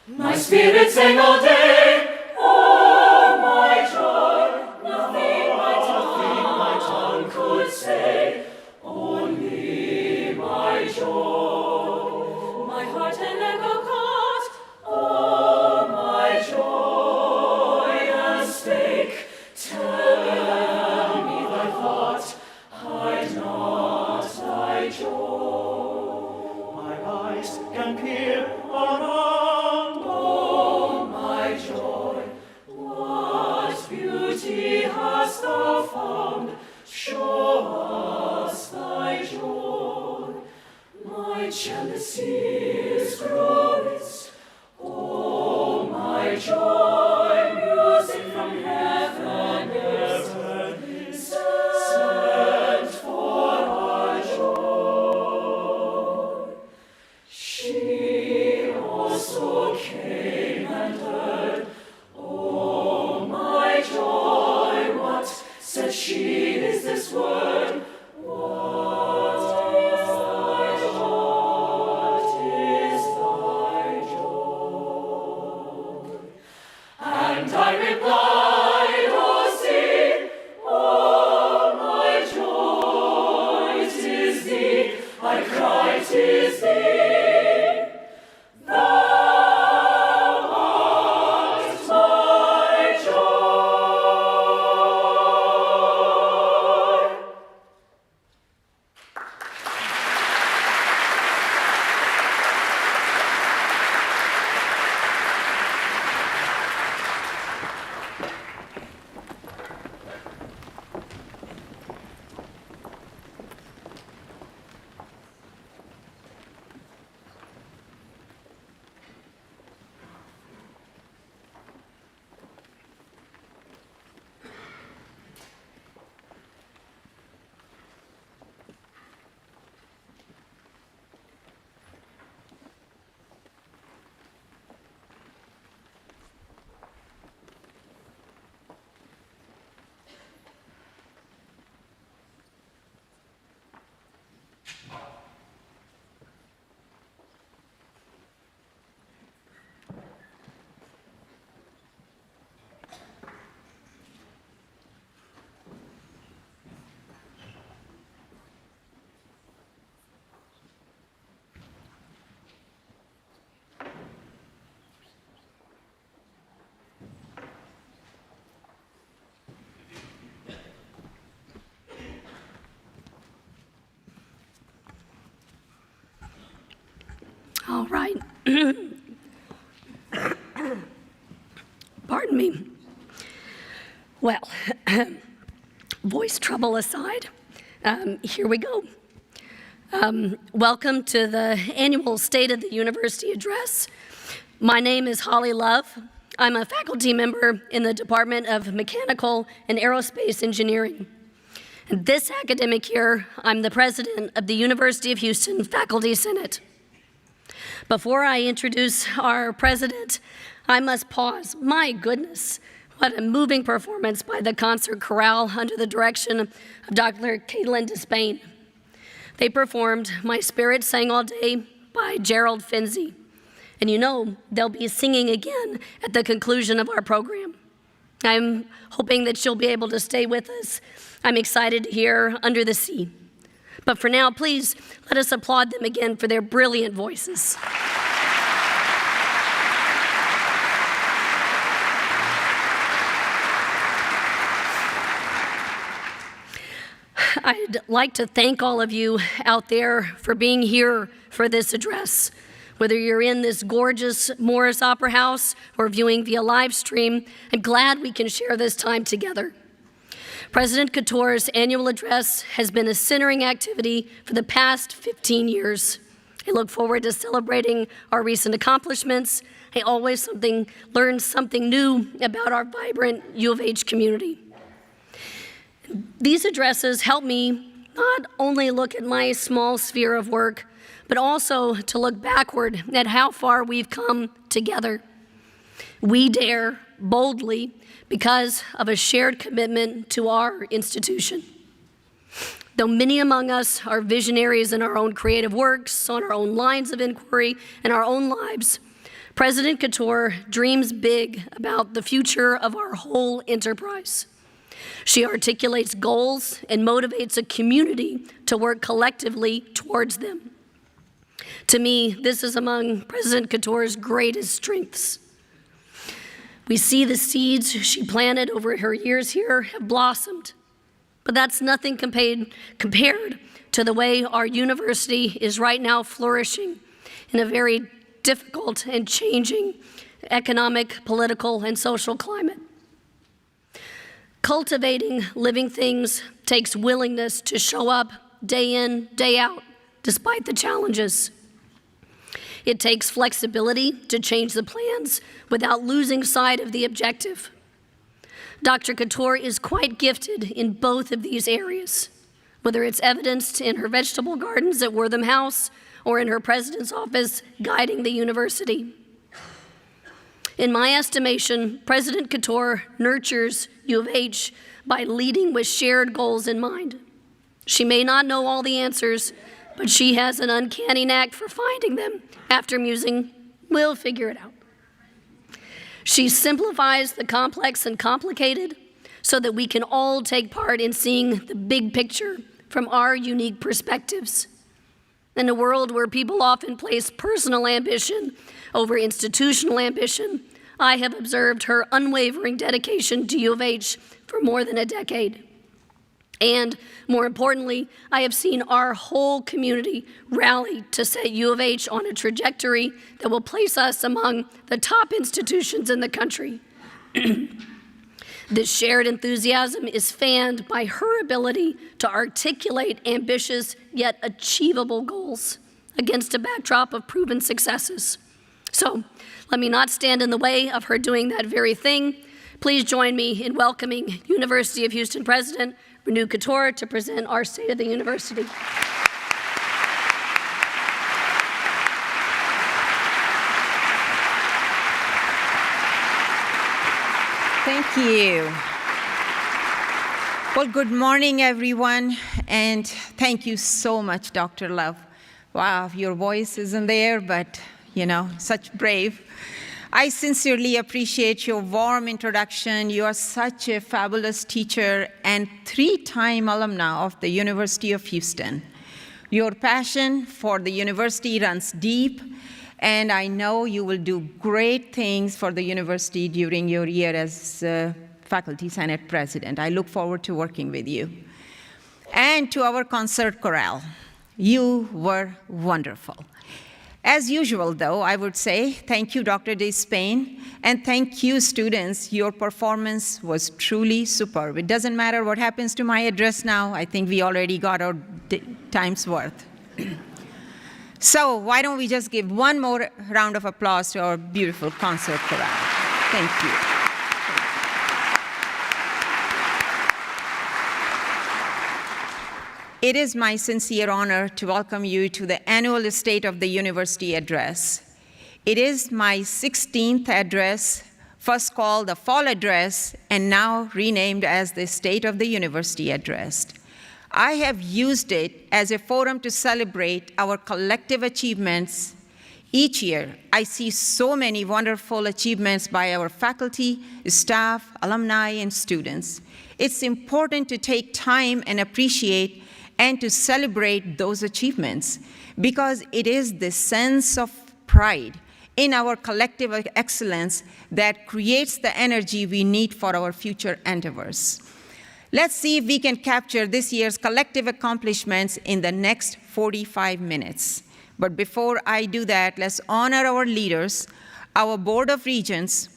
My spirit sang all day, oh my joy, nothing my tongue could say, only my joy. My heart an echo caught, oh my joy, and spake, tell me thy thought, hide not thy joy. My eyes can peer around, Oh my joy, what beauty hast thou found? Show us thy joy. My jealousies grows, oh my joy, music from heaven is sent for our joy. She also came and heard, oh my joy, what said she is this word? What is thy joy? And I replied, oh see, oh my joy, 'tis thee, I cried, 'tis thee, thou art my joy. All right. Pardon me. Well, voice trouble aside, here we go. Welcome to the annual State of the University Address. My name is Holly Love. I'm a faculty member in the Department of Mechanical and Aerospace Engineering. And this academic year, I'm the president of the University of Houston Faculty Senate. Before I introduce our president, I must pause. My goodness, what a moving performance by the concert chorale under the direction of Dr. Caitlin Despain. They performed My Spirit Sang All Day by Gerald Finzi. And you know, they'll be singing again at the conclusion of our program. I'm hoping that you'll be able to stay with us. I'm excited to hear Under the Sea. But for now, please let us applaud them again for their brilliant voices. I'd like to thank all of you out there for being here for this address. Whether you're in this gorgeous Morris Opera House or viewing via live stream, I'm glad we can share this time together. President Couture's annual address has been a centering activity for the past 15 years. I look forward to celebrating our recent accomplishments. I always learn something new about our vibrant U of H community. These addresses help me not only look at my small sphere of work, but also to look backward at how far we've come together. We dare boldly because of a shared commitment to our institution. Though many among us are visionaries in our own creative works, on our own lines of inquiry, and our own lives, President Couture dreams big about the future of our whole enterprise. She articulates goals and motivates a community to work collectively towards them. To me, this is among President Couture's greatest strengths. We see the seeds she planted over her years here have blossomed, but that's nothing compared to the way our university is right now flourishing in a very difficult and changing economic, political, and social climate. Cultivating living things takes willingness to show up day in, day out, despite the challenges. It takes flexibility to change the plans without losing sight of the objective. Dr. Couture is quite gifted in both of these areas, whether it's evidenced in her vegetable gardens at Wortham House or in her president's office guiding the university. In my estimation, President Couture nurtures U of H by leading with shared goals in mind. She may not know all the answers, but she has an uncanny knack for finding them after musing, "We'll figure it out." She simplifies the complex and complicated so that we can all take part in seeing the big picture from our unique perspectives. In a world where people often place personal ambition over institutional ambition, I have observed her unwavering dedication to U of H for more than a decade. And more importantly, I have seen our whole community rally to set U of H on a trajectory that will place us among the top institutions in the country. This shared enthusiasm is fanned by her ability to articulate ambitious yet achievable goals against a backdrop of proven successes. So let me not stand in the way of her doing that very thing. Please join me in welcoming University of Houston President Renu Couture to present our State of the University. Thank you. Well, good morning, everyone, and thank you so much, Dr. Love. Wow, your voice isn't there, but, such brave. I sincerely appreciate your warm introduction. You are such a fabulous teacher and 3-time alumna of the University of Houston. Your passion for the university runs deep, and I know you will do great things for the university during your year as Faculty Senate President. I look forward to working with you. And to our concert chorale, you were wonderful. As usual, though, I would say thank you, Dr. Despain, and thank you, students. Your performance was truly superb. It doesn't matter what happens to my address now. I think we already got our time's worth. So why don't we just give one more round of applause to our beautiful concert chorale. Thank you. It is my sincere honor to welcome you to the annual State of the University Address. It is my 16th address, first called the Fall Address, and now renamed as the State of the University Address. I have used it as a forum to celebrate our collective achievements. Each year, I see so many wonderful achievements by our faculty, staff, alumni, and students. It's important to take time and appreciate and to celebrate those achievements because it is the sense of pride in our collective excellence that creates the energy we need for our future endeavors. Let's see if we can capture this year's collective accomplishments in the next 45 minutes. But before I do that, let's honor our leaders, our Board of Regents.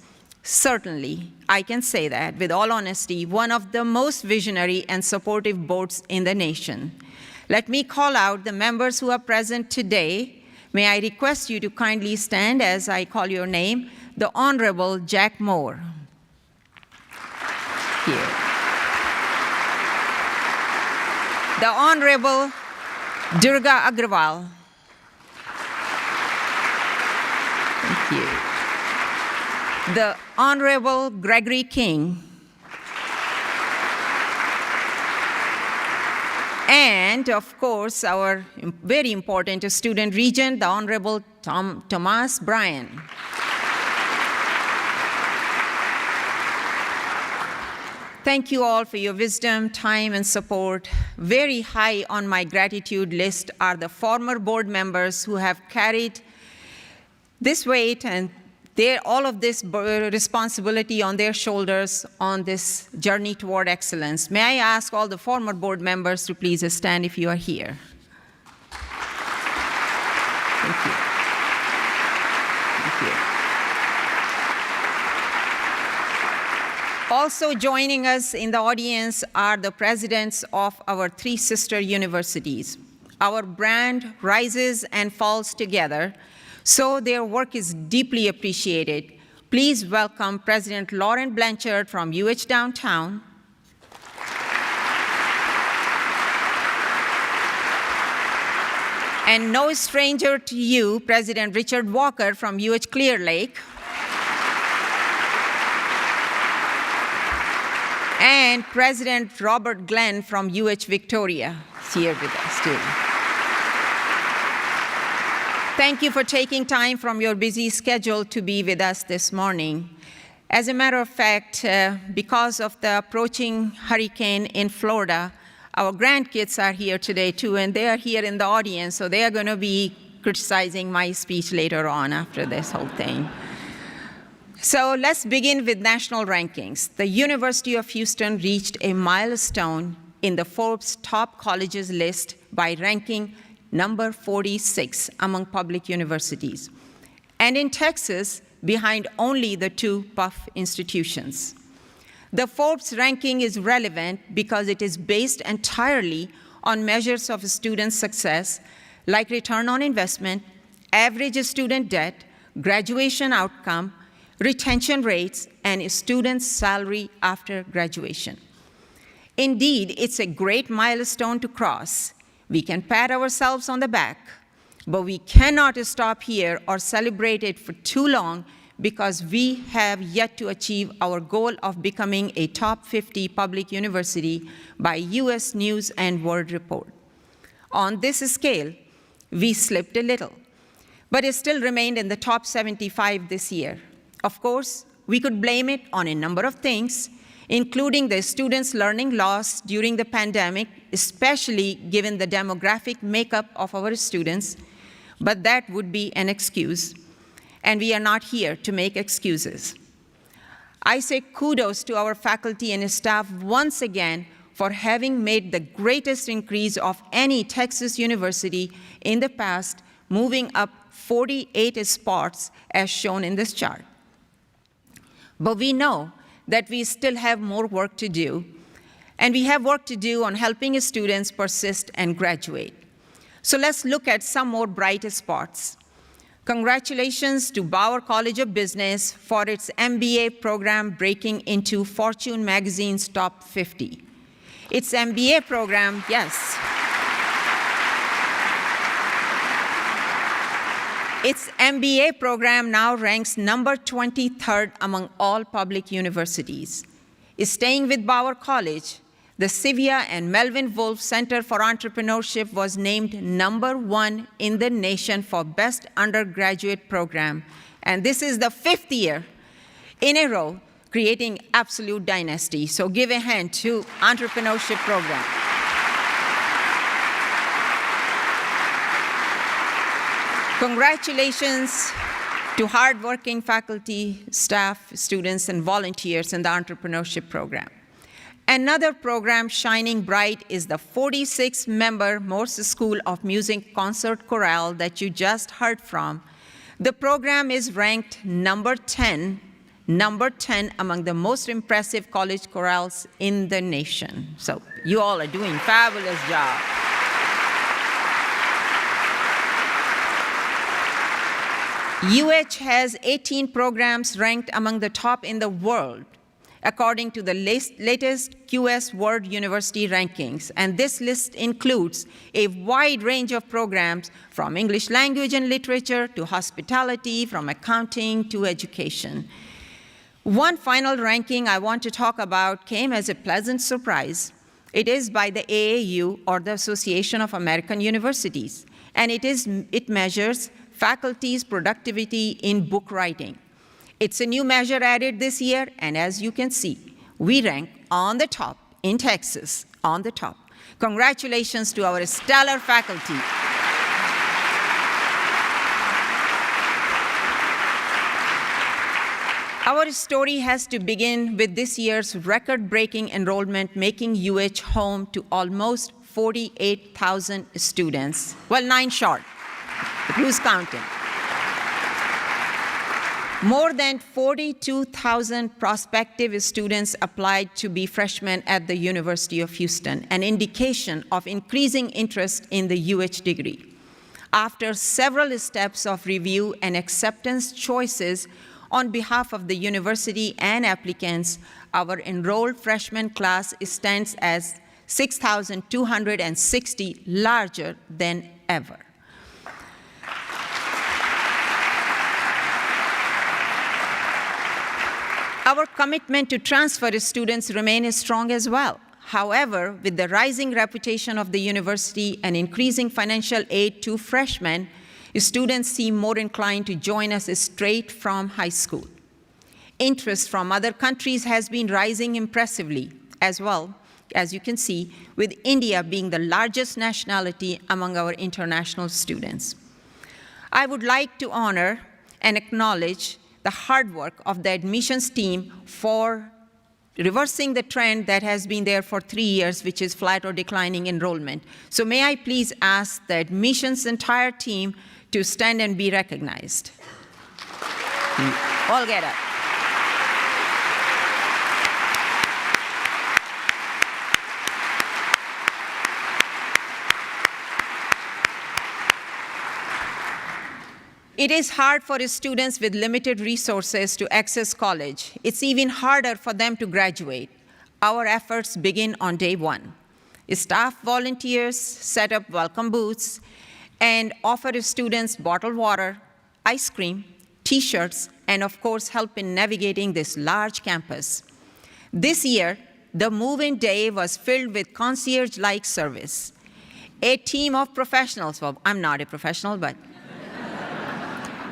Certainly, I can say that with all honesty, one of the most visionary and supportive boards in the nation. Let me call out the members who are present today. May I request you to kindly stand as I call your name? The Honorable Jack Moore. Here. The Honorable Durga Agrawal. Thank you. The Honorable Gregory King. And, of course, our very important student regent, the Honorable Thomas Bryan. Thank you all for your wisdom, time, and support. Very high on my gratitude list are the former board members who have carried this weight and all of this responsibility on their shoulders on this journey toward excellence. May I ask all the former board members to please stand if you are here. Thank you. Thank you. Also joining us in the audience are the presidents of our three sister universities. Our brand rises and falls together, so their work is deeply appreciated. Please welcome President Lauren Blanchard from UH Downtown, and no stranger to you, President Richard Walker from UH Clear Lake, and President Robert Glenn from UH Victoria is here with us too. Thank you for taking time from your busy schedule to be with us this morning. As a matter of fact, because of the approaching hurricane in Florida, our grandkids are here today too, and they are here in the audience, so they are going to be criticizing my speech later on after this whole thing. So let's begin with national rankings. The University of Houston reached a milestone in the Forbes top colleges list by ranking number 46 among public universities, and in Texas, behind only the two PUF institutions. The Forbes ranking is relevant because it is based entirely on measures of student success, like return on investment, average student debt, graduation outcome, retention rates, and student salary after graduation. Indeed, it's a great milestone to cross. We can pat ourselves on the back, but we cannot stop here or celebrate it for too long because we have yet to achieve our goal of becoming a top 50 public university by US News and World Report. On this scale, we slipped a little, but it still remained in the top 75 this year. Of course, we could blame it on a number of things, including the students' learning loss during the pandemic, especially given the demographic makeup of our students, but that would be an excuse, and we are not here to make excuses. I say kudos to our faculty and staff once again for having made the greatest increase of any Texas university in the past, moving up 48 spots as shown in this chart. But we know that we still have more work to do, and we have work to do on helping students persist and graduate. So let's look at some more bright spots. Congratulations to Bauer College of Business for its MBA program breaking into Fortune magazine's top 50. Its MBA program, yes. Its MBA program now ranks number 23rd among all public universities. Staying with Bauer College, the Sylvia and Melvin Wolf Center for Entrepreneurship was named number 1 in the nation for best undergraduate program. And this is the 5th year in a row, creating absolute dynasty. So give a hand to entrepreneurship program. Congratulations to hardworking faculty, staff, students, and volunteers in the entrepreneurship program. Another program shining bright is the 46-member Morse School of Music Concert Chorale that you just heard from. The program is ranked number 10 among the most impressive college chorales in the nation. So you all are doing a fabulous job. UH has 18 programs ranked among the top in the world, according to the latest QS World University Rankings. And this list includes a wide range of programs from English language and literature to hospitality, from accounting to education. One final ranking I want to talk about came as a pleasant surprise. It is by the AAU, or the Association of American Universities, and it measures faculty's productivity in book writing. It's a new measure added this year, and as you can see, we rank on the top in Texas, on the top. Congratulations to our stellar faculty. Our story has to begin with this year's record-breaking enrollment, making UH home to almost 48,000 students. Well, 9 short, but who's counting? More than 42,000 prospective students applied to be freshmen at the University of Houston, an indication of increasing interest in the UH degree. After several steps of review and acceptance choices on behalf of the university and applicants, our enrolled freshman class stands as 6,260, larger than ever. Our commitment to transfer students remains strong as well. However, with the rising reputation of the university and increasing financial aid to freshmen, students seem more inclined to join us straight from high school. Interest from other countries has been rising impressively as well, as you can see, with India being the largest nationality among our international students. I would like to honor and acknowledge the hard work of the admissions team for reversing the trend that has been there for 3 years, which is flat or declining enrollment. So may I please ask the admissions entire team to stand and be recognized. All get up. It is hard for students with limited resources to access college. It's even harder for them to graduate. Our efforts begin on day one. Staff volunteers set up welcome booths and offer students bottled water, ice cream, T-shirts, and of course, help in navigating this large campus. This year, the move-in day was filled with concierge-like service. A team of professionals, well, I'm not a professional, but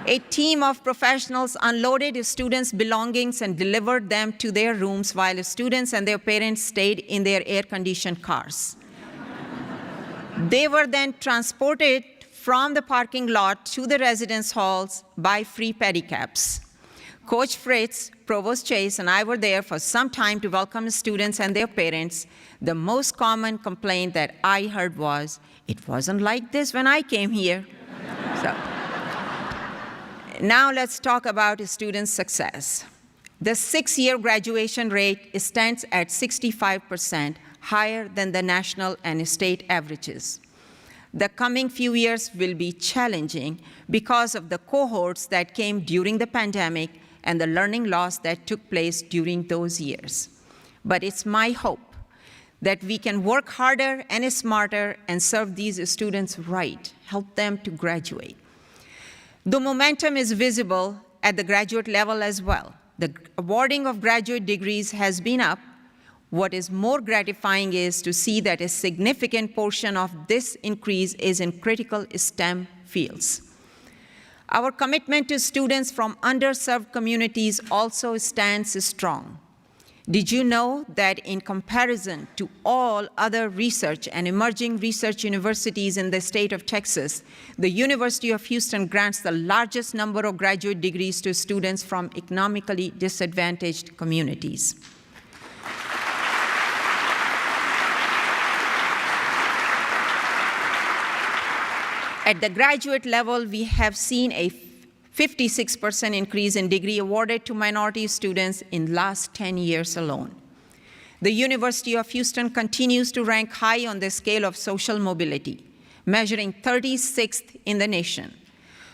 a team of professionals unloaded students' belongings and delivered them to their rooms while students and their parents stayed in their air-conditioned cars. They were then transported from the parking lot to the residence halls by free pedicabs. Coach Fritz, Provost Chase, and I were there for some time to welcome students and their parents. The most common complaint that I heard was, "It wasn't like this when I came here." So, now let's talk about student success. The 6-year graduation rate stands at 65%, higher than the national and state averages. The coming few years will be challenging because of the cohorts that came during the pandemic and the learning loss that took place during those years. But it's my hope that we can work harder and smarter and serve these students right, help them to graduate. The momentum is visible at the graduate level as well. The awarding of graduate degrees has been up. What is more gratifying is to see that a significant portion of this increase is in critical STEM fields. Our commitment to students from underserved communities also stands strong. Did you know that in comparison to all other research and emerging research universities in the state of Texas, the University of Houston grants the largest number of graduate degrees to students from economically disadvantaged communities? At the graduate level, we have seen a 56% increase in degree awarded to minority students in the last 10 years alone. The University of Houston continues to rank high on the scale of social mobility, measuring 36th in the nation.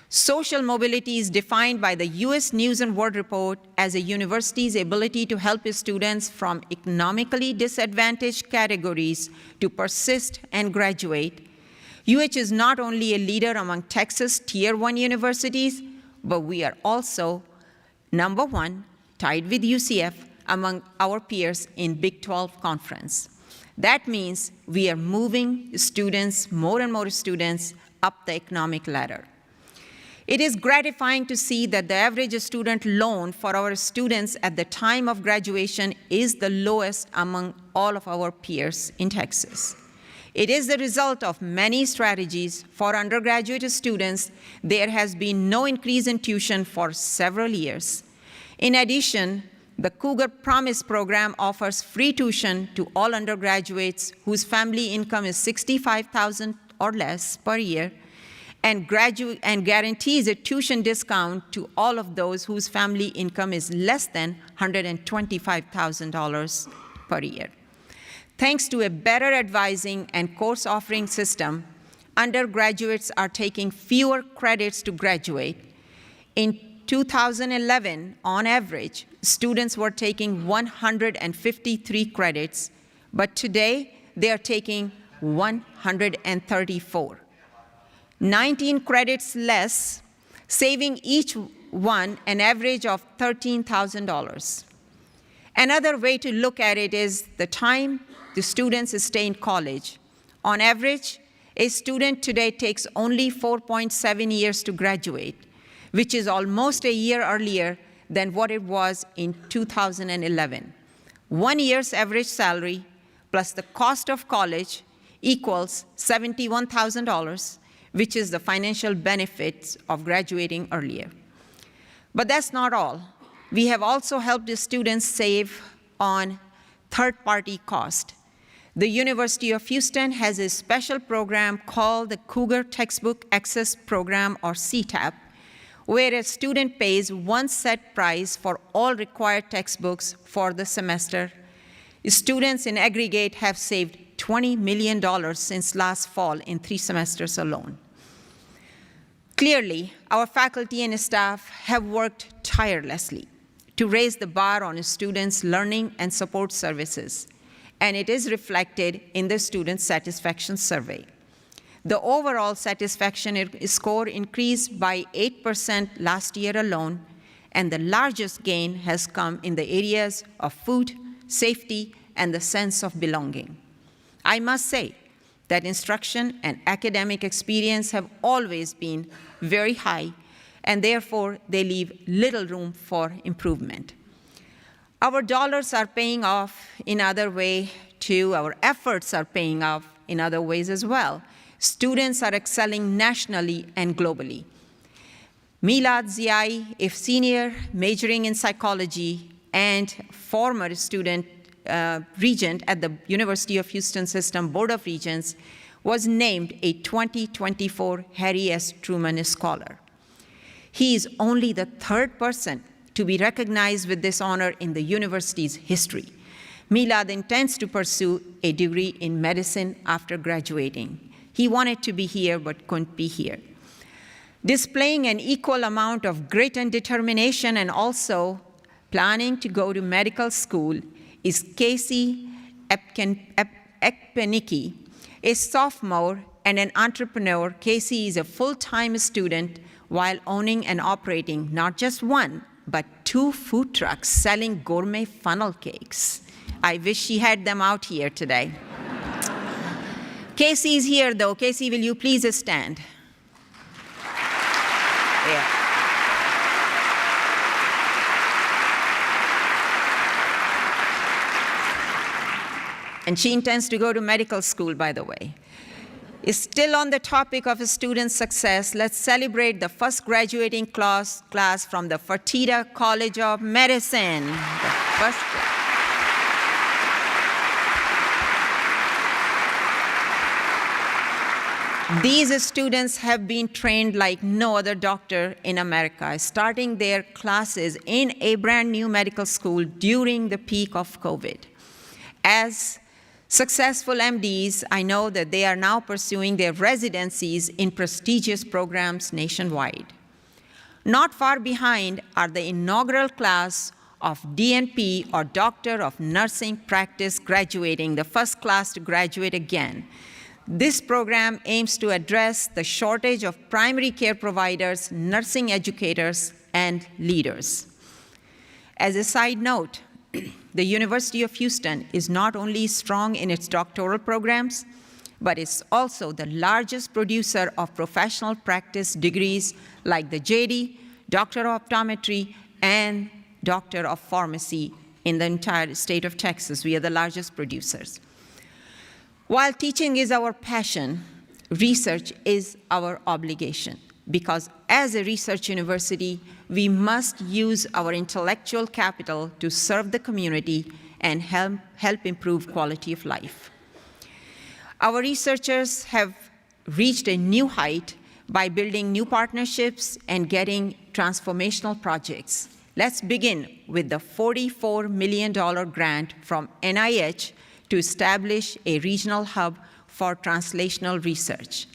Social mobility is defined by the U.S. News and World Report as a university's ability to help students from economically disadvantaged categories to persist and graduate. UH is not only a leader among Texas Tier 1 universities, but we are also number 1, tied with UCF, among our peers in Big 12 Conference. That means we are moving students, more and more students, up the economic ladder. It is gratifying to see that the average student loan for our students at the time of graduation is the lowest among all of our peers in Texas. It is the result of many strategies. For undergraduate students, there has been no increase in tuition for several years. In addition, the Cougar Promise program offers free tuition to all undergraduates whose family income is $65,000 or less per year, and guarantees a tuition discount to all of those whose family income is less than $125,000 per year. Thanks to a better advising and course offering system, undergraduates are taking fewer credits to graduate. In 2011, on average, students were taking 153 credits, but today they are taking 134. 19 credits less, saving each one an average of $13,000. Another way to look at it is the time the students stay in college. On average, a student today takes only 4.7 years to graduate, which is almost a year earlier than what it was in 2011. 1 year's average salary plus the cost of college equals $71,000, which is the financial benefits of graduating earlier. But that's not all. We have also helped the students save on third-party cost. The University of Houston has a special program called the Cougar Textbook Access Program, or CTAP, where a student pays one set price for all required textbooks for the semester. Students in aggregate have saved $20 million since last fall in 3 semesters alone. Clearly, our faculty and staff have worked tirelessly to raise the bar on students' learning and support services, and it is reflected in the student satisfaction survey. The overall satisfaction score increased by 8% last year alone, and the largest gain has come in the areas of food, safety, and the sense of belonging. I must say that instruction and academic experience have always been very high, and therefore they leave little room for improvement. Our dollars are paying off in other ways too. Our efforts are paying off in other ways as well. Students are excelling nationally and globally. Milad Ziai, a senior majoring in psychology and former student regent at the University of Houston System Board of Regents, was named a 2024 Harry S. Truman Scholar. He is only the 3rd person to be recognized with this honor in the university's history. Milad intends to pursue a degree in medicine after graduating. He wanted to be here but couldn't be here. Displaying an equal amount of grit and determination and also planning to go to medical school is Casey Ekpenicki, a sophomore and an entrepreneur. Casey is a full-time student while owning and operating not just 1, but 2 food trucks selling gourmet funnel cakes. I wish she had them out here today. Casey is here, though. Casey, will you please stand? Yeah. And she intends to go to medical school, by the way. Still on the topic of student success, let's celebrate the first graduating class from the Fertitta College of Medicine. These students have been trained like no other doctor in America, starting their classes in a brand new medical school during the peak of COVID. As successful MDs, I know that they are now pursuing their residencies in prestigious programs nationwide. Not far behind are the inaugural class of DNP, or Doctor of Nursing Practice, graduating, the first class to graduate again. This program aims to address the shortage of primary care providers, nursing educators, and leaders. As a side note, the University of Houston is not only strong in its doctoral programs, but it's also the largest producer of professional practice degrees like the JD, Doctor of Optometry, and Doctor of Pharmacy in the entire state of Texas. We are the largest producers. While teaching is our passion, research is our obligation, because as a research university, we must use our intellectual capital to serve the community and help improve quality of life. Our researchers have reached a new height by building new partnerships and getting transformational projects. Let's begin with the $44 million grant from NIH to establish a regional hub for translational research.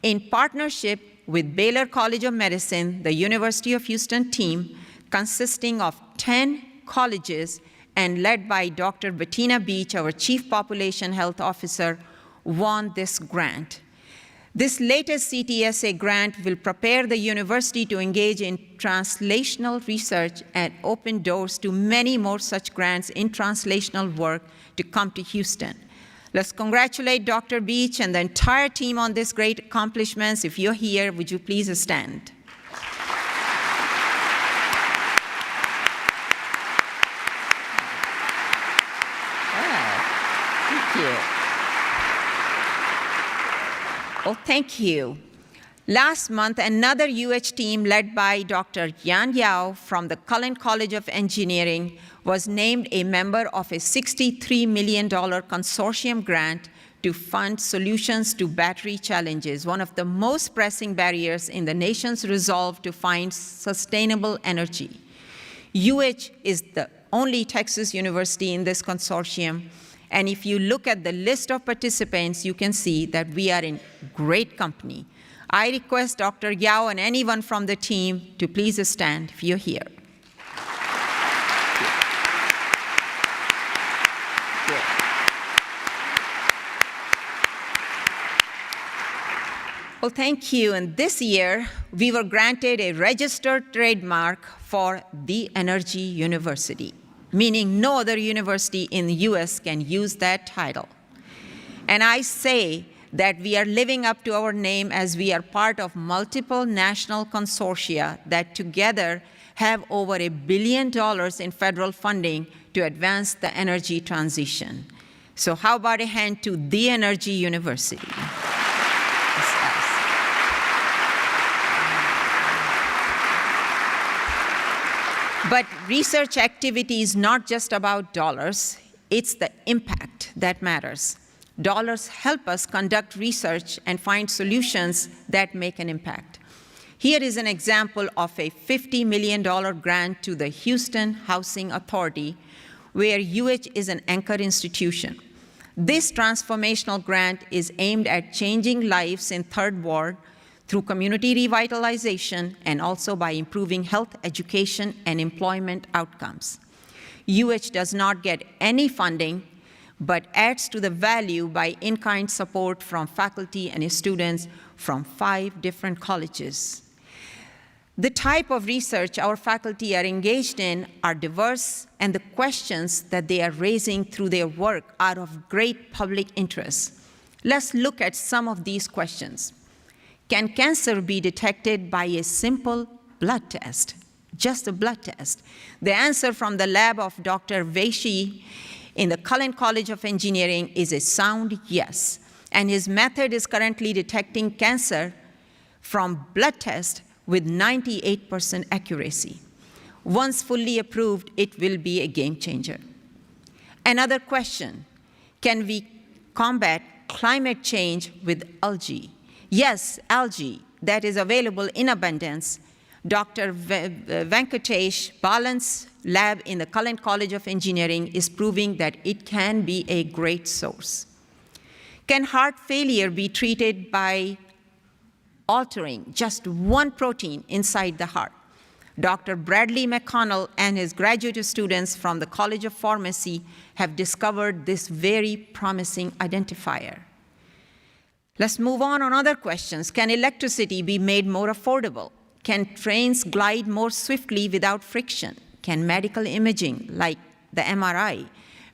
In partnership with Baylor College of Medicine, the University of Houston team, consisting of 10 colleges and led by Dr. Bettina Beach, our Chief Population Health Officer, won this grant. This latest CTSA grant will prepare the university to engage in translational research and open doors to many more such grants in translational work to come to Houston. Let's congratulate Dr. Beach and the entire team on this great accomplishments. If you're here, would you please stand? Thank you. Well, thank you. Last month, another UH team led by Dr. Yan Yao from the Cullen College of Engineering was named a member of a $63 million consortium grant to fund solutions to battery challenges, one of the most pressing barriers in the nation's resolve to find sustainable energy. UH is the only Texas university in this consortium, and if you look at the list of participants, you can see that we are in great company. I request Dr. Yao and anyone from the team to please stand if you're here. Well, thank you. And this year, we were granted a registered trademark for The Energy University, meaning no other university in the US can use that title. And I say that we are living up to our name as we are part of multiple national consortia that together have over $1 billion in federal funding to advance the energy transition. So how about a hand to The Energy University? But research activity is not just about dollars, it's the impact that matters. Dollars help us conduct research and find solutions that make an impact. Here is an example of a $50 million grant to the Houston Housing Authority, where UH is an anchor institution. This transformational grant is aimed at changing lives in Third Ward through community revitalization and also by improving health, education, and employment outcomes. UH does not get any funding, but adds to the value by in-kind support from faculty and students from 5 different colleges. The type of research our faculty are engaged in are diverse, and the questions that they are raising through their work are of great public interest. Let's look at some of these questions. Can cancer be detected by a simple blood test? Just a blood test. The answer from the lab of Dr. Vaishi in the Cullen College of Engineering is a sound yes. And his method is currently detecting cancer from blood test with 98% accuracy. Once fully approved, it will be a game changer. Another question, can we combat climate change with algae? Yes, algae that is available in abundance. Dr. Venkatesh Balan's lab in the Cullen College of Engineering is proving that it can be a great source. Can heart failure be treated by altering just one protein inside the heart? Dr. Bradley McConnell and his graduate students from the College of Pharmacy have discovered this very promising identifier. Let's move on other questions. Can electricity be made more affordable? Can trains glide more swiftly without friction? Can medical imaging, like the MRI,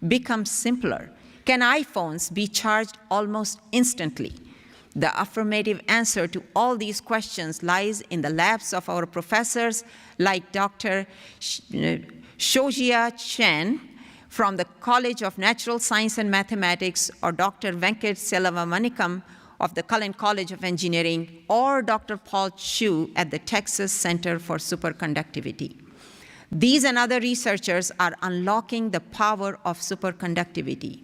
become simpler? Can iPhones be charged almost instantly? The affirmative answer to all these questions lies in the labs of our professors like Dr. Shojia Chen from the College of Natural Science and Mathematics, or Dr. Venkat Selavamanikam of the Cullen College of Engineering, or Dr. Paul Chu at the Texas Center for Superconductivity. These and other researchers are unlocking the power of superconductivity.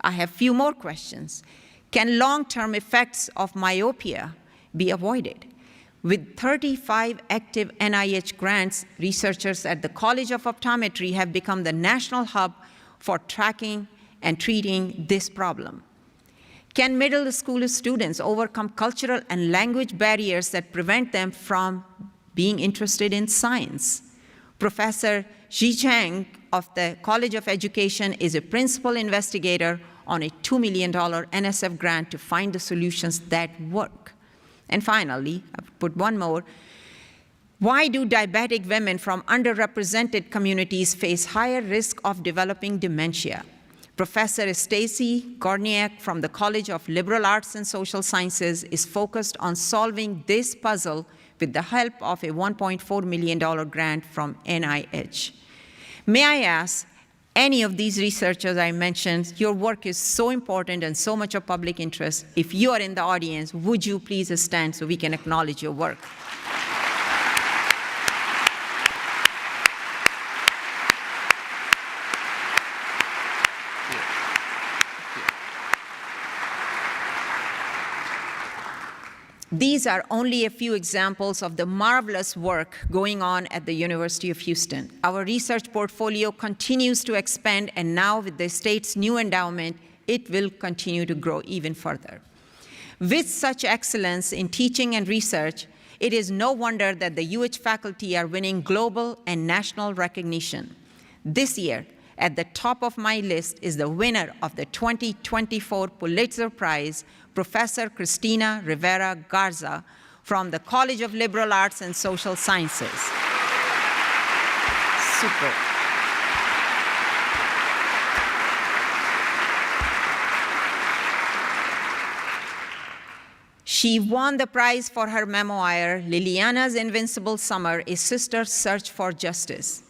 I have few more questions. Can long-term effects of myopia be avoided? With 35 active NIH grants, researchers at the College of Optometry have become the national hub for tracking and treating this problem. Can middle school students overcome cultural and language barriers that prevent them from being interested in science? Professor Xi Chang of the College of Education is a principal investigator on a $2 million NSF grant to find the solutions that work. And finally, I've put one more. Why do diabetic women from underrepresented communities face higher risk of developing dementia? Professor Stacy Gorniak from the College of Liberal Arts and Social Sciences is focused on solving this puzzle with the help of a $1.4 million grant from NIH. May I ask, any of these researchers I mentioned, your work is so important and so much of public interest. If you are in the audience, would you please stand so we can acknowledge your work? These are only a few examples of the marvelous work going on at the University of Houston. Our research portfolio continues to expand, and now with the state's new endowment, it will continue to grow even further. With such excellence in teaching and research, it is no wonder that the UH faculty are winning global and national recognition. This year, at the top of my list is the winner of the 2024 Pulitzer Prize, Professor Cristina Rivera Garza from the College of Liberal Arts and Social Sciences. Super. She won the prize for her memoir, Liliana's Invincible Summer, A Sister's Search for Justice.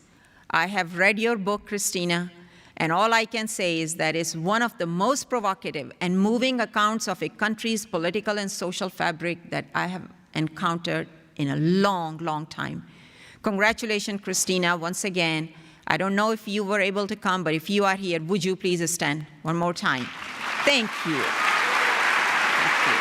I have read your book, Christina, and all I can say is that it's one of the most provocative and moving accounts of a country's political and social fabric that I have encountered in a long, long time. Congratulations, Christina, once again. I don't know if you were able to come, but if you are here, would you please stand one more time? Thank you. Thank you.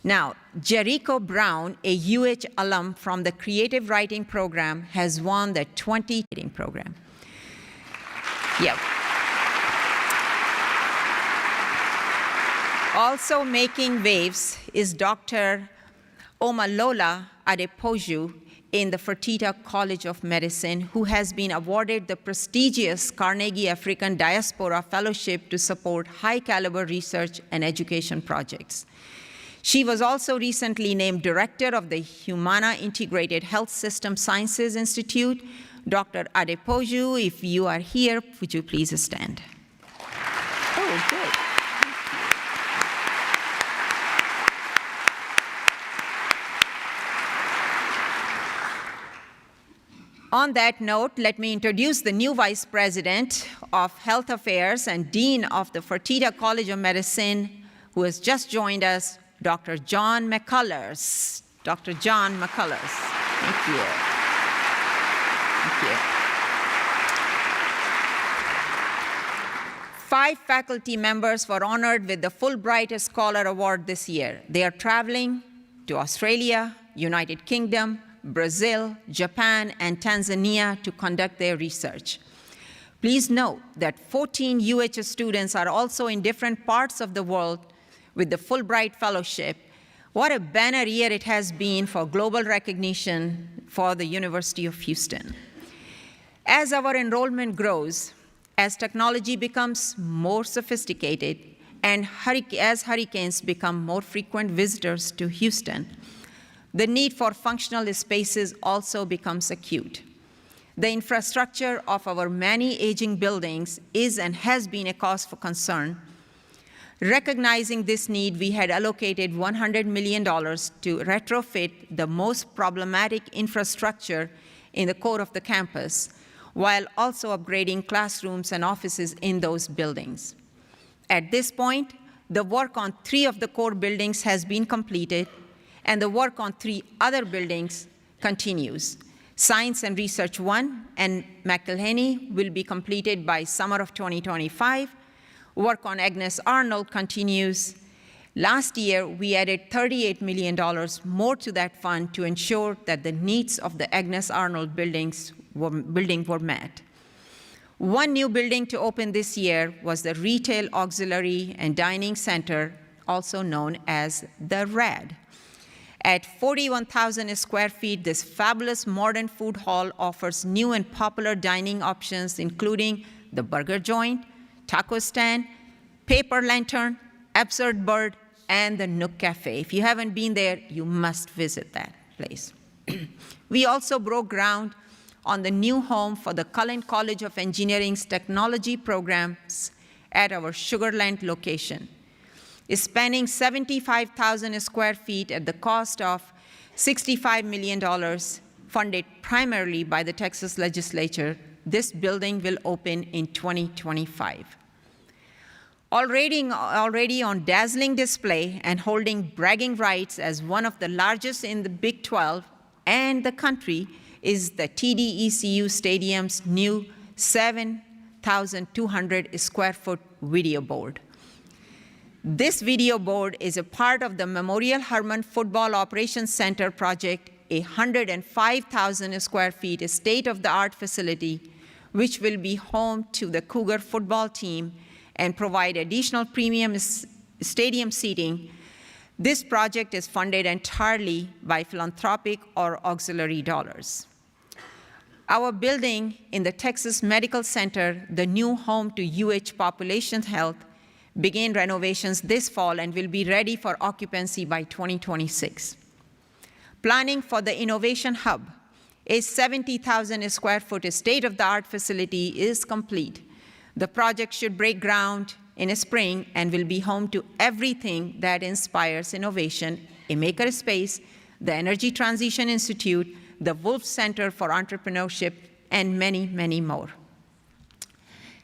Now, Jericho Brown, a UH alum from the Creative Writing Program, has won the 20 writing program. Yep. Also making waves is Dr. Omalola Adepoju in the Fertitta College of Medicine, who has been awarded the prestigious Carnegie African Diaspora Fellowship to support high-caliber research and education projects. She was also recently named director of the Humana Integrated Health System Sciences Institute. Dr. Adepoju, if you are here, would you please stand? Oh, good. On that note, let me introduce the new Vice President of Health Affairs and Dean of the Fertitta College of Medicine, who has just joined us, Dr. John McCullers. Dr. John McCullers. Thank you. Thank you. 5 faculty members were honored with the Fulbright Scholar Award this year. They are traveling to Australia, United Kingdom, Brazil, Japan, and Tanzania to conduct their research. Please note that 14 UH students are also in different parts of the world with the Fulbright Fellowship. What a banner year it has been for global recognition for the University of Houston. As our enrollment grows, as technology becomes more sophisticated, and as hurricanes become more frequent visitors to Houston, the need for functional spaces also becomes acute. The infrastructure of our many aging buildings is and has been a cause for concern. Recognizing this need, we had allocated $100 million to retrofit the most problematic infrastructure in the core of the campus, while also upgrading classrooms and offices in those buildings. At this point, the work on 3 of the core buildings has been completed, and the work on 3 other buildings continues. Science and Research 1 and McIlhenny will be completed by summer of 2025. Work on Agnes Arnold continues. Last year, we added $38 million more to that fund to ensure that the needs of the Agnes Arnold building were met. One new building to open this year was the Retail Auxiliary and Dining Center, also known as the RAD. At 41,000 square feet, this fabulous modern food hall offers new and popular dining options, including the burger joint, taco stand, paper lantern, Absurd Bird, and the Nook Cafe. If you haven't been there, you must visit that place. We also broke ground on the new home for the Cullen College of Engineering's technology programs at our Sugar Land location. Spanning 75,000 square feet at the cost of $65 million, funded primarily by the Texas legislature, this building will open in 2025. Already on dazzling display and holding bragging rights as one of the largest in the Big 12 and the country is the TDECU Stadium's new 7,200 square foot video board. This video board is a part of the Memorial Hermann Football Operations Center project, a 105,000 square feet state-of-the-art facility, which will be home to the Cougar football team and provide additional premium stadium seating. This project is funded entirely by philanthropic or auxiliary dollars. Our building in the Texas Medical Center, the new home to UH Population Health, began renovations this fall and will be ready for occupancy by 2026. Planning for the Innovation Hub, a 70,000 square foot state-of-the-art facility, is complete. The project should break ground in a spring and will be home to everything that inspires innovation, a makerspace, the Energy Transition Institute, the Wolf Center for Entrepreneurship, and many, many more.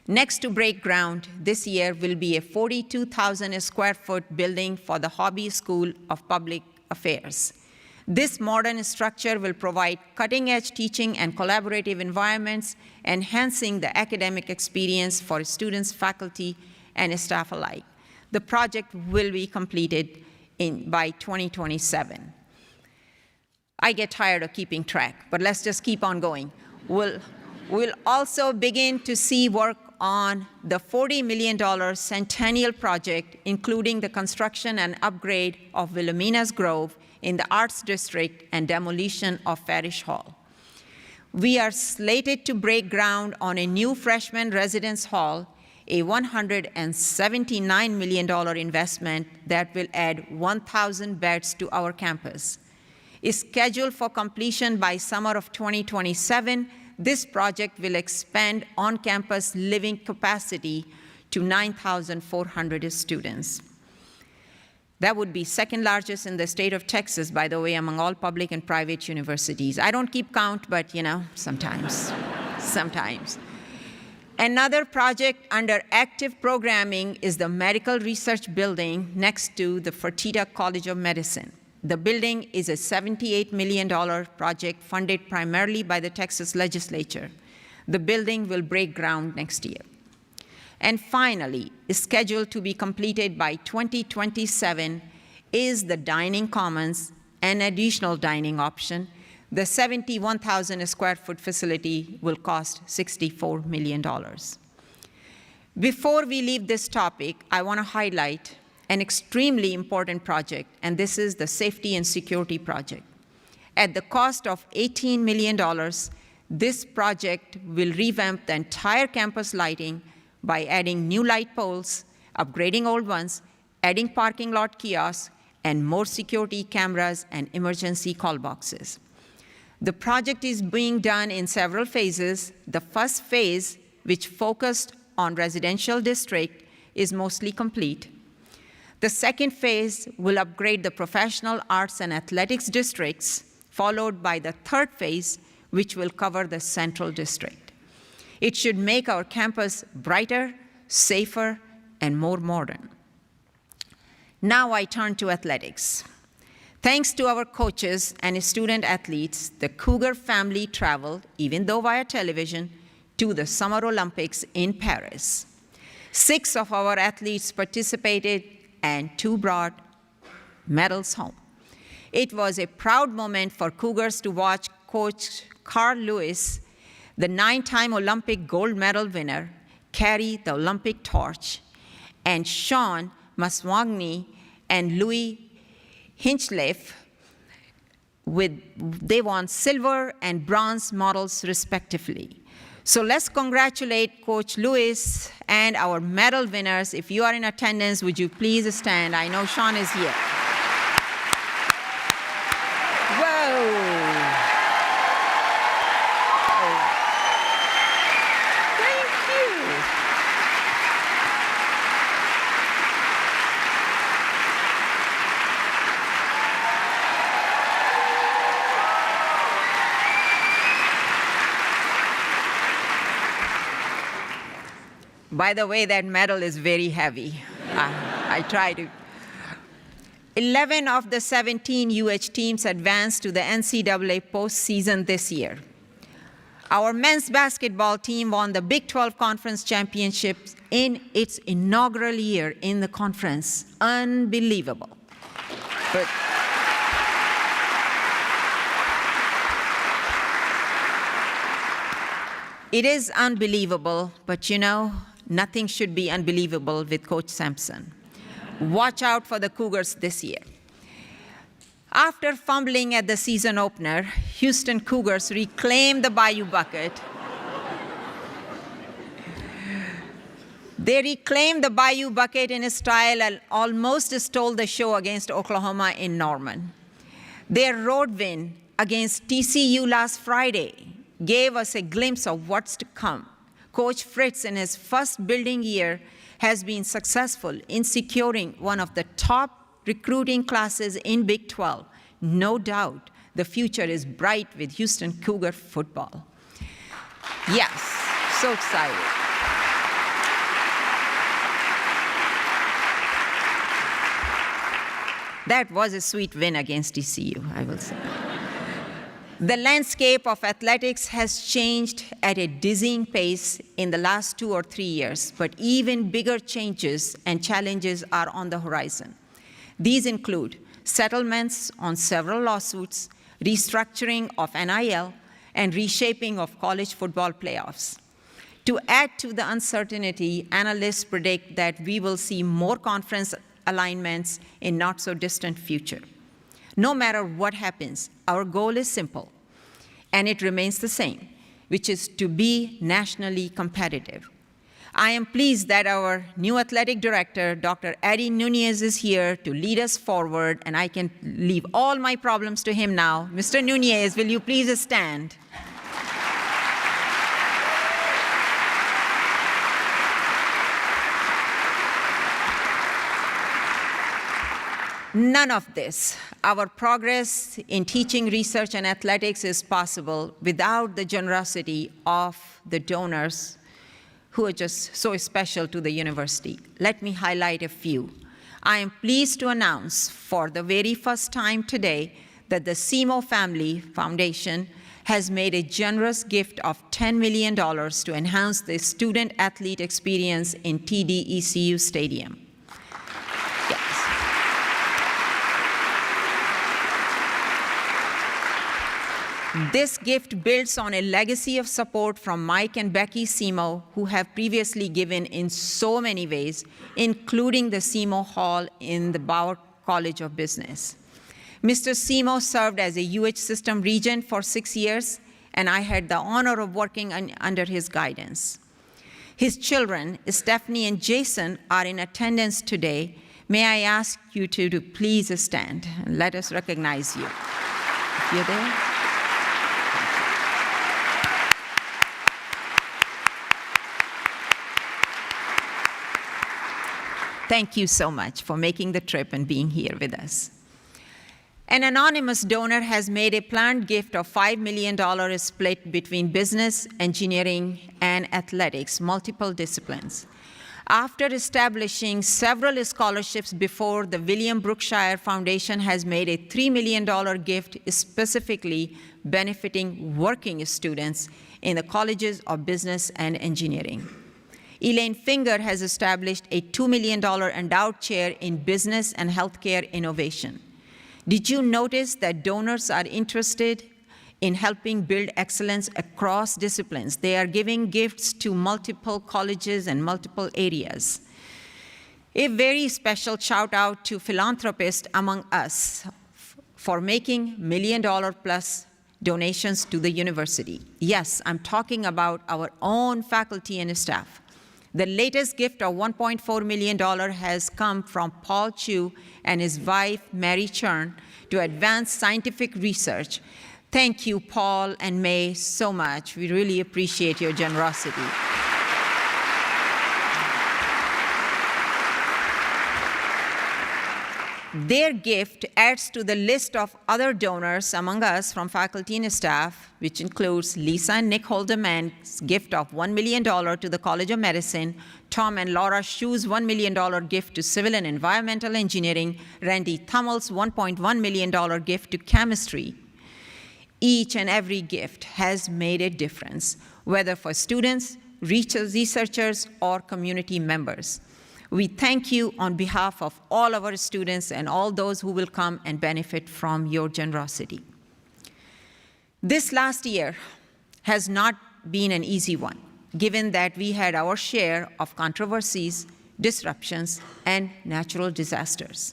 Next to break ground this year will be a 42,000 square foot building for the Hobby School of Public Affairs. This modern structure will provide cutting-edge teaching and collaborative environments, enhancing the academic experience for students, faculty, and staff alike. The project will be completed by 2027. I get tired of keeping track, but let's just keep on going. We'll also begin to see work on the $40 million Centennial Project, including the construction and upgrade of Wilhelmina's Grove in the Arts District and demolition of Farish Hall. We are slated to break ground on a new freshman residence hall, a $179 million investment that will add 1,000 beds to our campus. Is scheduled for completion by summer of 2027, this project will expand on-campus living capacity to 9,400 students. That would be second largest in the state of Texas, by the way, among all public and private universities. I don't keep count, but sometimes. Another project under active programming is the Medical Research Building next to the Fertitta College of Medicine. The building is a $78 million project funded primarily by the Texas legislature. The building will break ground next year. And finally, scheduled to be completed by 2027 is the dining commons, an additional dining option. The 71,000 square foot facility will cost $64 million. Before we leave this topic, I want to highlight an extremely important project, and this is the Safety and Security Project. At the cost of $18 million, this project will revamp the entire campus lighting by adding new light poles, upgrading old ones, adding parking lot kiosks, and more security cameras and emergency call boxes. The project is being done in several phases. The first phase, which focused on residential district, is mostly complete. The second phase will upgrade the professional arts and athletics districts, followed by the third phase, which will cover the central district. It should make our campus brighter, safer, and more modern. Now I turn to athletics. Thanks to our coaches and student athletes, the Cougar family traveled, even though via television, to the Summer Olympics in Paris. 6 of our athletes participated and 2 brought medals home. It was a proud moment for Cougars to watch Coach Carl Lewis, the 9-time Olympic gold medal winner, carry the Olympic torch, and Sean Maswangni and Louis Hinchliffe, they won silver and bronze medals respectively. So let's congratulate Coach Lewis and our medal winners. If you are in attendance, would you please stand? I know Sean is here. Whoa. Thank you. By the way, that medal is very heavy. I try to. 11 of the 17 UH teams advanced to the NCAA postseason this year. Our men's basketball team won the Big 12 Conference Championships in its inaugural year in the conference. Unbelievable. But it is unbelievable, but you know, nothing should be unbelievable with Coach Sampson. Watch out for the Cougars this year. After fumbling at the season opener, Houston Cougars reclaimed the Bayou Bucket. They reclaimed the Bayou Bucket in a style and almost stole the show against Oklahoma in Norman. Their road win against TCU last Friday gave us a glimpse of what's to come. Coach Fritz, in his first building year, has been successful in securing one of the top recruiting classes in Big 12. No doubt, the future is bright with Houston Cougar football. Yes, so excited. That was a sweet win against TCU, I will say. The landscape of athletics has changed at a dizzying pace in the last 2 or 3 years, but even bigger changes and challenges are on the horizon. These include settlements on several lawsuits, restructuring of NIL, and reshaping of college football playoffs. To add to the uncertainty, analysts predict that we will see more conference alignments in not so distant future. No matter what happens, our goal is simple, and it remains the same, which is to be nationally competitive. I am pleased that our new athletic director, Dr. Eddie Nunez, is here to lead us forward, and I can leave all my problems to him now. Mr. Nunez, will you please stand? None of this, our progress in teaching, research, and athletics is possible without the generosity of the donors who are just so special to the university. Let me highlight a few. I am pleased to announce for the very first time today that the SEMO Family Foundation has made a generous gift of $10 million to enhance the student-athlete experience in TDECU Stadium. This gift builds on a legacy of support from Mike and Becky Semo, who have previously given in so many ways, including the Semo Hall in the Bauer College of Business. Mr. Semo served as a UH system regent for 6 years, and I had the honor of working under his guidance. His children, Stephanie and Jason, are in attendance today. May I ask you to please stand and let us recognize you. If you're there. Thank you so much for making the trip and being here with us. An anonymous donor has made a planned gift of $5 million split between business, engineering, and athletics, multiple disciplines. After establishing several scholarships before, the William Brookshire Foundation has made a $3 million gift specifically benefiting working students in the colleges of business and engineering. Elaine Finger has established a $2 million endowed chair in business and healthcare innovation. Did you notice that donors are interested in helping build excellence across disciplines? They are giving gifts to multiple colleges and multiple areas. A very special shout out to philanthropists among us for making $1 million plus donations to the university. Yes, I'm talking about our own faculty and staff. The latest gift of $1.4 million has come from Paul Chu and his wife, Mary Chern, to advance scientific research. Thank you, Paul and May, so much. We really appreciate your generosity. Their gift adds to the list of other donors among us from faculty and staff, which includes Lisa and Nick Holderman's gift of $1 million to the College of Medicine, Tom and Laura Shu's $1 million gift to Civil and Environmental Engineering, Randy Thummel's $1.1 million gift to chemistry. Each and every gift has made a difference, whether for students, researchers, or community members. We thank you on behalf of all of our students and all those who will come and benefit from your generosity. This last year has not been an easy one, given that we had our share of controversies, disruptions, and natural disasters.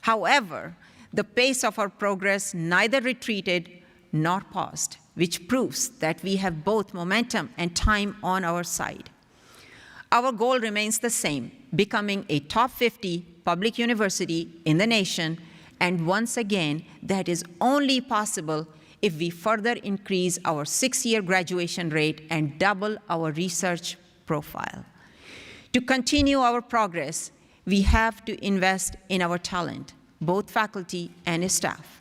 However, the pace of our progress neither retreated nor paused, which proves that we have both momentum and time on our side. Our goal remains the same, becoming a top 50 public university in the nation, and once again, that is only possible if we further increase our 6-year graduation rate and double our research profile. To continue our progress, we have to invest in our talent, both faculty and staff.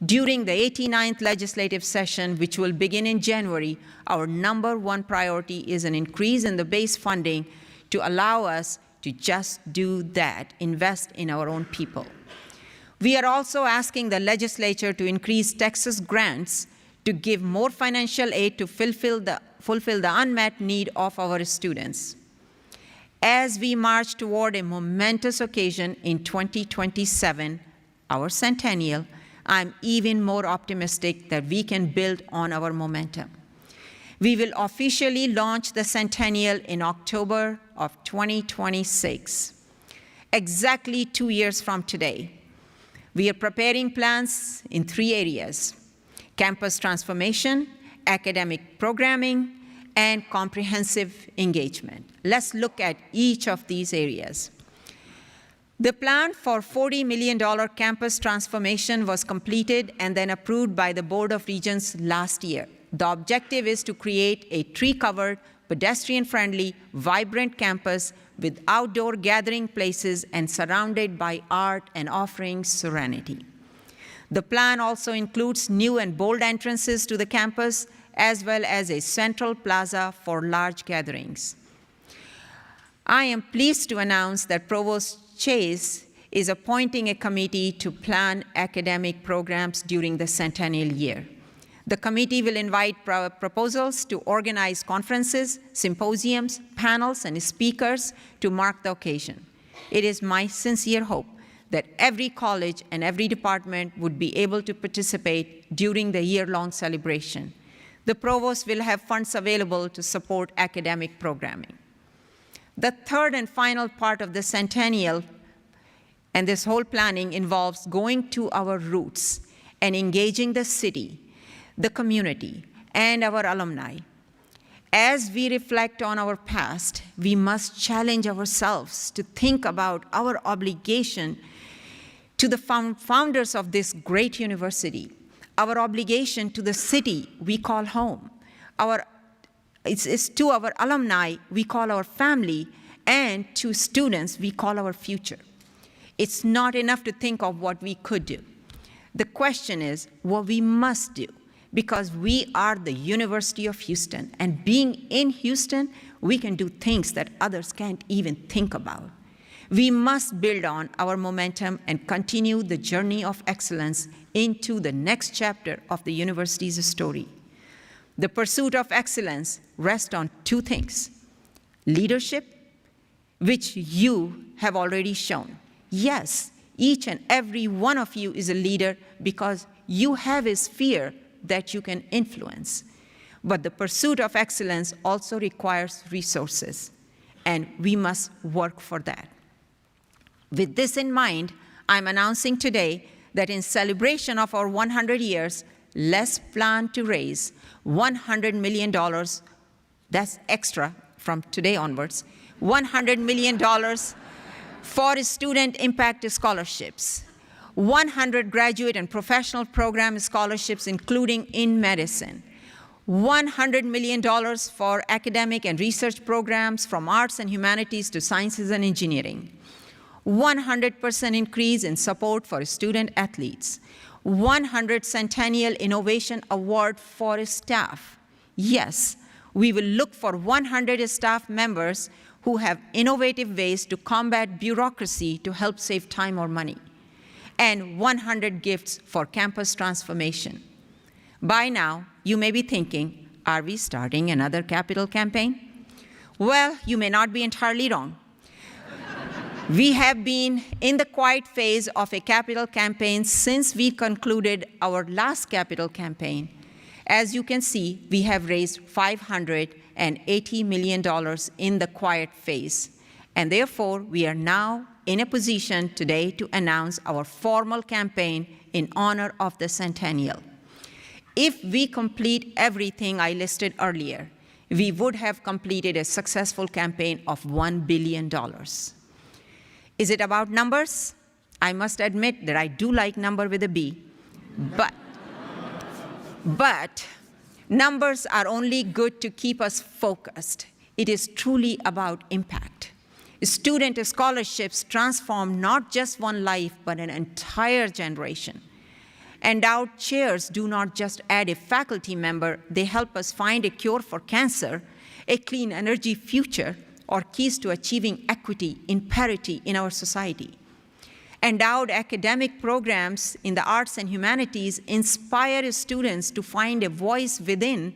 During the 89th legislative session, which will begin in January, our #1 priority is an increase in the base funding to allow us to just do that, invest in our own people. We are also asking the legislature to increase Texas grants to give more financial aid to fulfill the unmet need of our students. As we march toward a momentous occasion in 2027, our centennial, I'm even more optimistic that we can build on our momentum. We will officially launch the centennial in October of 2026, exactly 2 years from today. We are preparing plans in 3 areas: campus transformation, academic programming, and comprehensive engagement. Let's look at each of these areas. The plan for $40 million campus transformation was completed and then approved by the Board of Regents last year. The objective is to create a tree-covered, pedestrian-friendly, vibrant campus with outdoor gathering places and surrounded by art and offering serenity. The plan also includes new and bold entrances to the campus, as well as a central plaza for large gatherings. I am pleased to announce that Provost Chase is appointing a committee to plan academic programs during the centennial year. The committee will invite proposals to organize conferences, symposiums, panels, and speakers to mark the occasion. It is my sincere hope that every college and every department would be able to participate during the year-long celebration. The provost will have funds available to support academic programming. The third and final part of the centennial and this whole planning involves going to our roots and engaging the city, the community, and our alumni. As we reflect on our past, we must challenge ourselves to think about our obligation to the founders of this great university, our obligation to the city we call home, it's to our alumni we call our family, and to students we call our future. It's not enough to think of what we could do. The question is what we must do, because we are the University of Houston, and being in Houston, we can do things that others can't even think about. We must build on our momentum and continue the journey of excellence into the next chapter of the university's story. The pursuit of excellence rests on two things: leadership, which you have already shown. Yes, each and every one of you is a leader because you have a sphere that you can influence. But the pursuit of excellence also requires resources, and we must work for that. With this in mind, I'm announcing today that in celebration of our 100 years, let's plan to raise $100 million, that's extra from today onwards, $100 million for student impact scholarships, 100 graduate and professional program scholarships, including in medicine, $100 million for academic and research programs from arts and humanities to sciences and engineering, 100% increase in support for student athletes, 100 Centennial Innovation Award for staff. Yes, we will look for 100 staff members who have innovative ways to combat bureaucracy to help save time or money, and 100 gifts for campus transformation. By now, you may be thinking, are we starting another capital campaign? Well, you may not be entirely wrong. We have been in the quiet phase of a capital campaign since we concluded our last capital campaign. As you can see, we have raised $580 million in the quiet phase. And therefore, we are now in a position today to announce our formal campaign in honor of the centennial. If we complete everything I listed earlier, we would have completed a successful campaign of $1 billion. Is it about numbers? I must admit that I do like number with a B, but numbers are only good to keep us focused. It is truly about impact. Student scholarships transform not just one life, but an entire generation. Endowed chairs do not just add a faculty member, they help us find a cure for cancer, a clean energy future, or keys to achieving equity in parity in our society. Endowed academic programs in the arts and humanities inspire students to find a voice within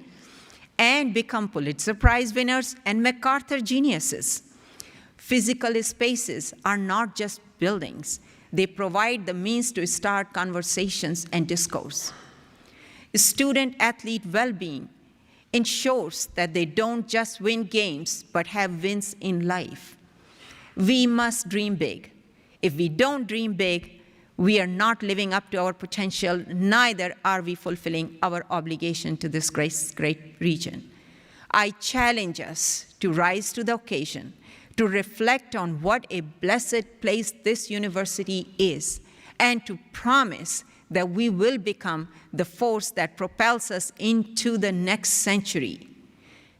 and become Pulitzer Prize winners and MacArthur geniuses. Physical spaces are not just buildings. They provide the means to start conversations and discourse. Student-athlete well-being ensures that they don't just win games, but have wins in life. We must dream big. If we don't dream big, we are not living up to our potential, neither are we fulfilling our obligation to this great region. I challenge us to rise to the occasion, to reflect on what a blessed place this university is, and to promise that we will become the force that propels us into the next century.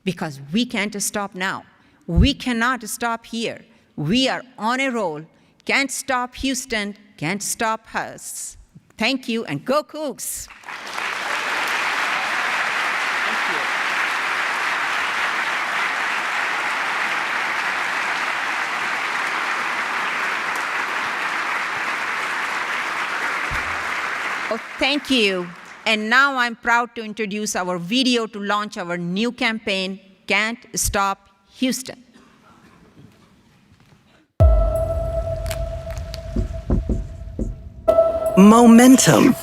Because we can't stop now. We cannot stop here. We are on a roll. Can't stop Houston, can't stop us. Thank you, and go Cougs! Oh, thank you. And now I'm proud to introduce our video to launch our new campaign, Can't Stop Houston. Momentum.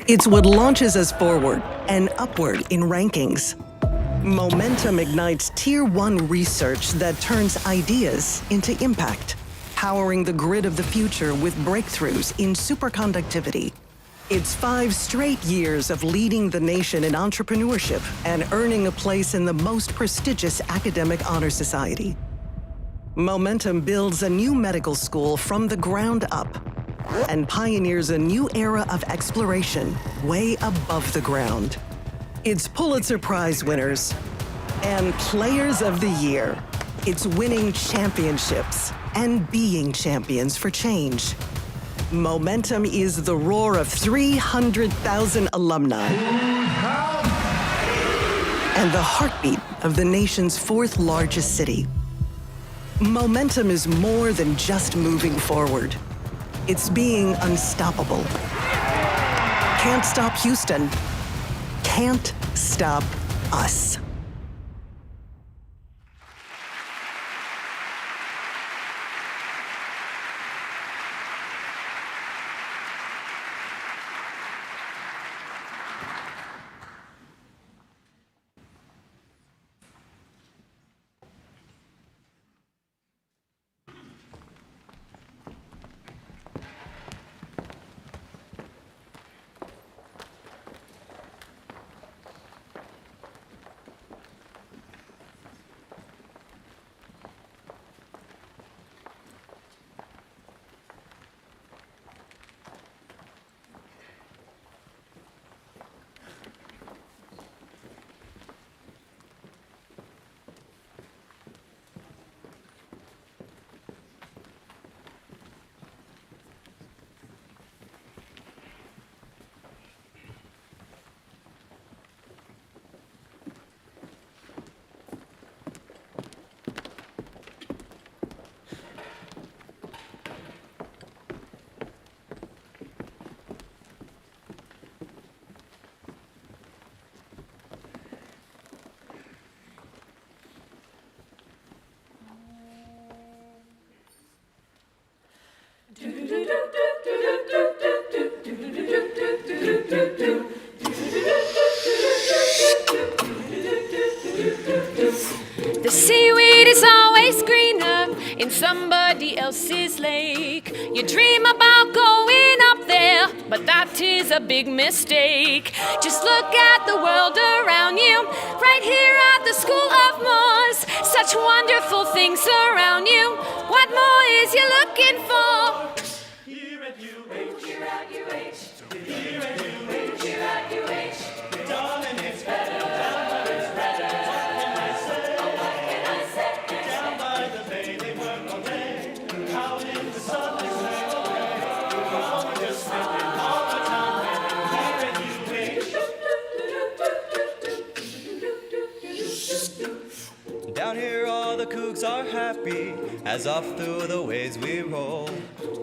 It's what launches us forward and upward in rankings. Momentum ignites Tier 1 research that turns ideas into impact, powering the grid of the future with breakthroughs in superconductivity, It's 5 straight years of leading the nation in entrepreneurship and earning a place in the most prestigious academic honor society. Momentum builds a new medical school from the ground up and pioneers a new era of exploration way above the ground. It's Pulitzer Prize winners and Players of the Year. It's winning championships and being champions for change. Momentum is the roar of 300,000 alumni and the heartbeat of the nation's 4th largest city. Momentum is more than just moving forward. It's being unstoppable. Can't stop Houston. Can't stop us. The seaweed is always greener in somebody else's lake. You dream about going up there, but that is a big mistake. Just look at the world around you, right here at the School of Mores. Such wonderful things around you. What more is you looking for? Here at UH, Here at UH, here at UH, here at UH. darling, it's better. Down by the bay, they work all day. Out in the sun, they sail away. Oh, we're just spending all the time here at UH. Down here all the cougs are happy as off through the waves we roll.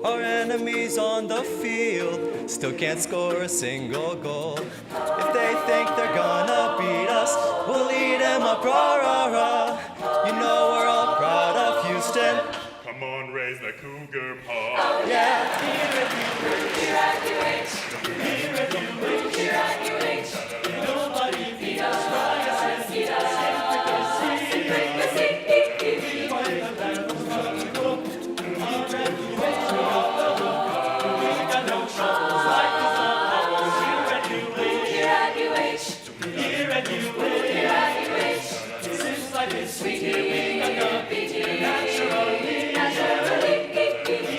Our enemies on the field still can't score a single goal. If they think they're gonna beat us, we'll eat 'em up, rah, rah, rah. You know we're all proud of Houston. Come on, raise the cougar paw. Yeah. Here at UH, here at UH. Nobody beat us right. Here at UH, since life is sweet, here we got the beat naturally.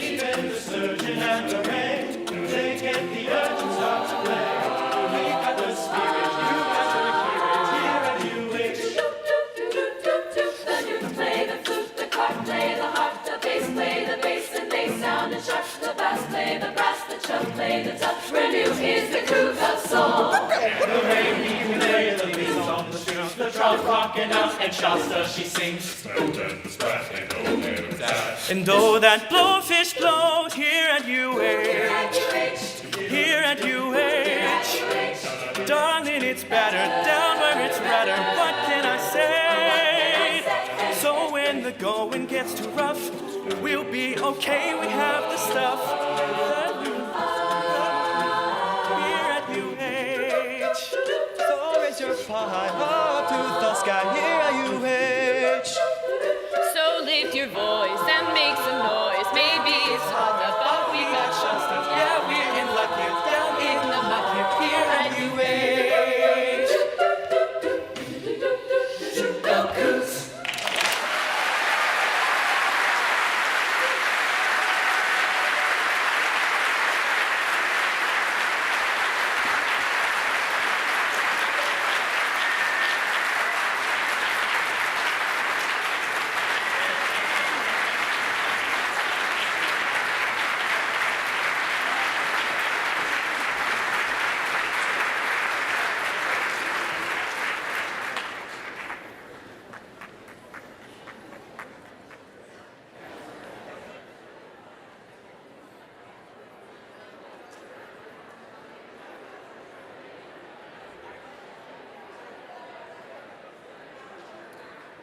Even the surgeon and the rain, they get the urge and start to play. We got the spirit, you got to hear it. Here at The new play, the flute, the cork play, the harp, the bass, and they sound and sharp. The bass play, the brass, the chub play, the tub. Renew is the groove of soul. the rain, we play the beats on the strings. The trout rocking out, and Shasta she sings. And then the sprat, they know where it's at. And though that blowfish blows here at UH, here at UH, darling, it's better down where it's better. What can I say? So when the going gets too rough, we'll be okay. We have the stuff.